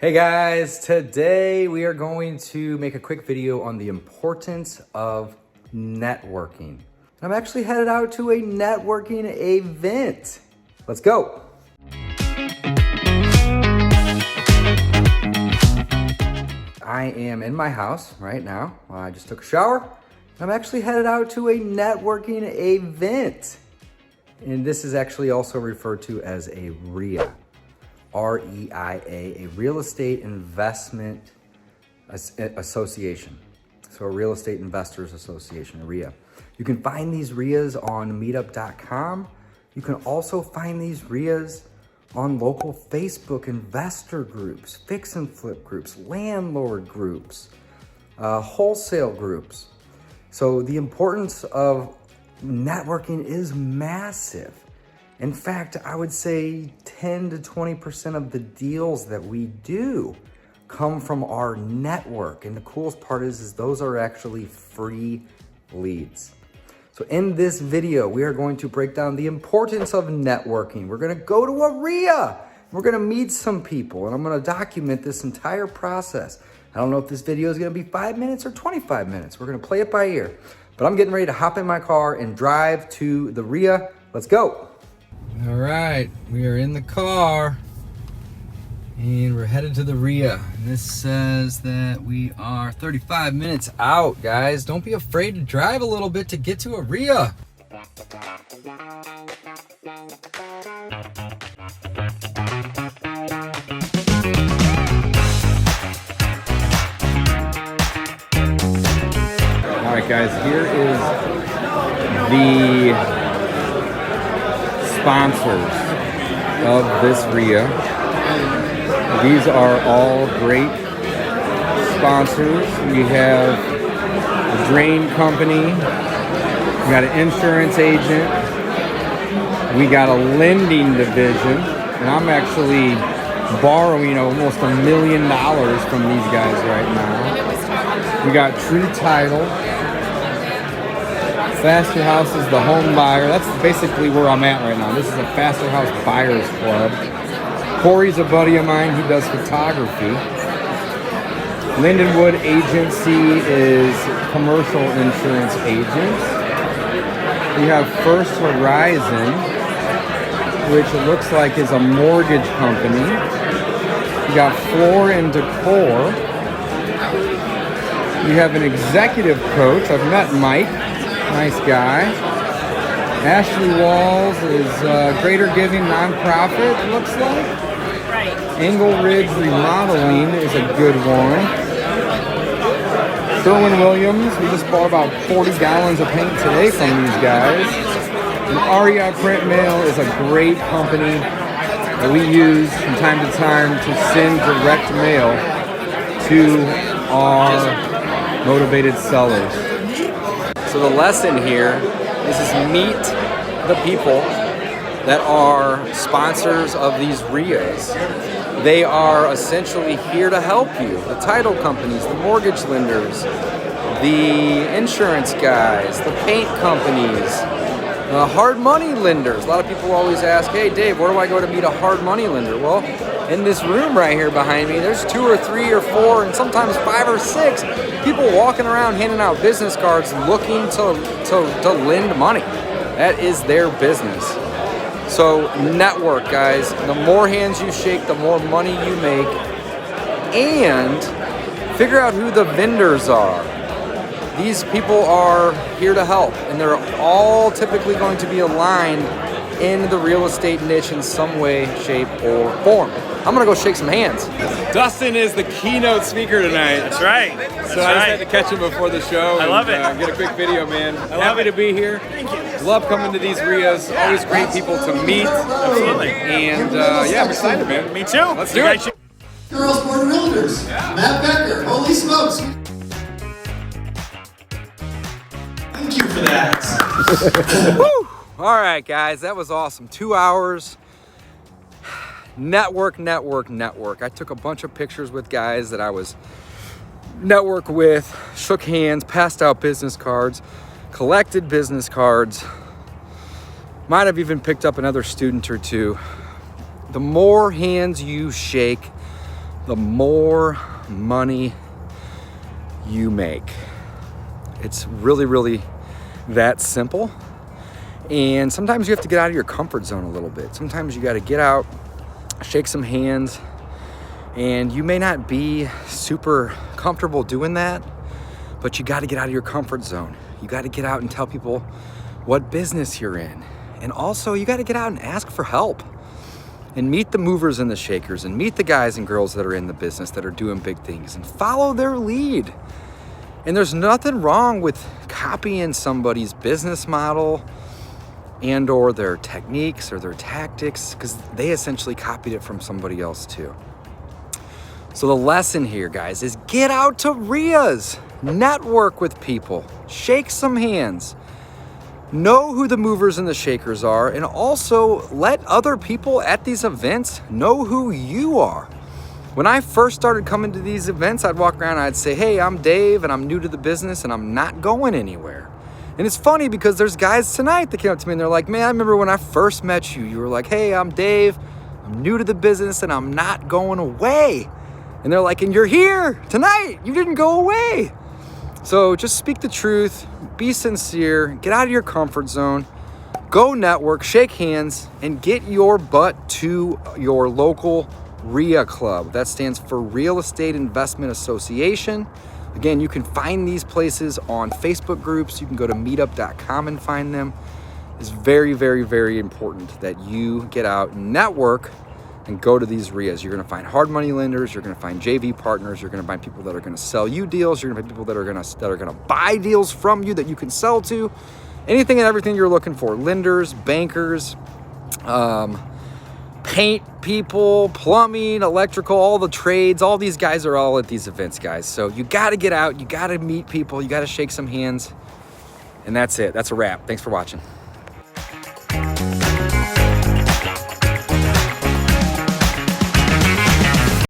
Hey guys, today we are going to make a quick video on the importance of networking. I'm actually headed out to a networking event. Let's go. I am in my house right now. I just took a shower. I'm actually headed out to a networking event. And this is actually also referred to as a REIA. REIA, a Real Estate Investment Association. So a Real Estate Investors Association, a REIA. You can find these REIAs on meetup.com. You can also find these REIAs on local Facebook investor groups, fix and flip groups, landlord groups, wholesale groups. So the importance of networking is massive. In fact, I would say 10 to 20% of the deals that we do come from our network. And the coolest part is those are actually free leads. So in this video, we are going to break down the importance of networking. We're gonna go to a REIA. We're gonna meet some people, and I'm gonna document this entire process. I don't know if this video is gonna be 5 minutes or 25 minutes. We're gonna play it by ear. But I'm getting ready to hop in my car and drive to the REIA. Let's go. All right, we are in the car and we're headed to the REIA. And this says that we are 35 minutes out, guys. Don't be afraid to drive a little bit to get to a REIA. All right, guys, here is the sponsors of this REIA. These are all great sponsors. We have a drain company, we got an insurance agent, we got a lending division, and I'm actually borrowing almost $1 million from these guys right now. We got True Title. Faster House is the home buyer. That's basically where I'm at right now. This is a Faster House Buyers Club. Corey's a buddy of mine. He does photography. Lindenwood Agency is commercial insurance agents. We have First Horizon, which it looks like is a mortgage company. We got Floor and Decor. We have an executive coach. I've met Mike. Nice guy. Ashley Walls is Greater Giving nonprofit, it looks like. Right. Angle Ridge Remodeling is a good one. Sherwin-Williams, we just bought about 40 gallons of paint today from these guys. And REI Print Mail is a great company that we use from time to time to send direct mail to our motivated sellers. So the lesson here is meet the people that are sponsors of these REIAs. They are essentially here to help you. The title companies, the mortgage lenders, the insurance guys, the paint companies, hard money lenders. A lot of people always ask, hey Dave, where do I go to meet a hard money lender? Well, in this room right here behind me, there's 2 or 3 or 4 and sometimes 5 or 6 people walking around handing out business cards looking to lend money. That is their business. So network, guys. The more hands you shake, the more money you make. And figure out who the vendors are. These people are here to help, and they're all typically going to be aligned in the real estate niche in some way, shape, or form. I'm gonna go shake some hands. Dustin is the keynote speaker tonight. That's right. So I just had to catch him before the show. I love it. Get a quick video, man. Happy to be here. Thank you. Love coming to these REIAs. Always great people to meet. Absolutely. And yeah, I'm excited, man. Me too. Let's do it. Girls Born Realtors. Yeah. Matt Becker. Holy smokes. Thank you for that. Woo! All right, guys, that was awesome. 2 hours. Network. I took a bunch of pictures with guys that I was network with, shook hands, passed out business cards, collected business cards, might have even picked up another student or two. The more hands you shake, the more money you make. It's really, really that simple. And sometimes you have to get out of your comfort zone a little bit. Sometimes you got to get out, shake some hands, and you may not be super comfortable doing that, but you got to get out of your comfort zone. You got to get out and tell people what business you're in. And also you got to get out and ask for help and meet the movers and the shakers and meet the guys and girls that are in the business that are doing big things and follow their lead. And there's nothing wrong with copying somebody's business model and or their techniques or their tactics, because they essentially copied it from somebody else too. So the lesson here, guys, is get out to REIAs, network with people, shake some hands, know who the movers and the shakers are, and also let other people at these events know who you are. When I first started coming to these events, I'd walk around and I'd say, hey, I'm Dave and I'm new to the business and I'm not going anywhere. And it's funny because there's guys tonight that came up to me and they're like, man, I remember when I first met you, you were like, hey, I'm Dave, I'm new to the business and I'm not going away. And they're like, and you're here tonight, you didn't go away. So just speak the truth, be sincere, get out of your comfort zone, go network, shake hands, and get your butt to your local REIA club. That stands for Real Estate Investment Association. Again, you can find these places on Facebook groups. You can go to meetup.com and find them. It's very, very, very important that you get out and network and go to these REIAs. You're going to find hard money lenders. You're going to find JV partners. You're going to find people that are going to sell you deals. You're going to find people that are going to buy deals from you that you can sell to. Anything and everything you're looking for. Lenders, bankers, paint people, plumbing, electrical, all the trades. All these guys are all at these events, guys. So you got to get out. You got to meet people. You got to shake some hands. And that's it. That's a wrap. Thanks for watching.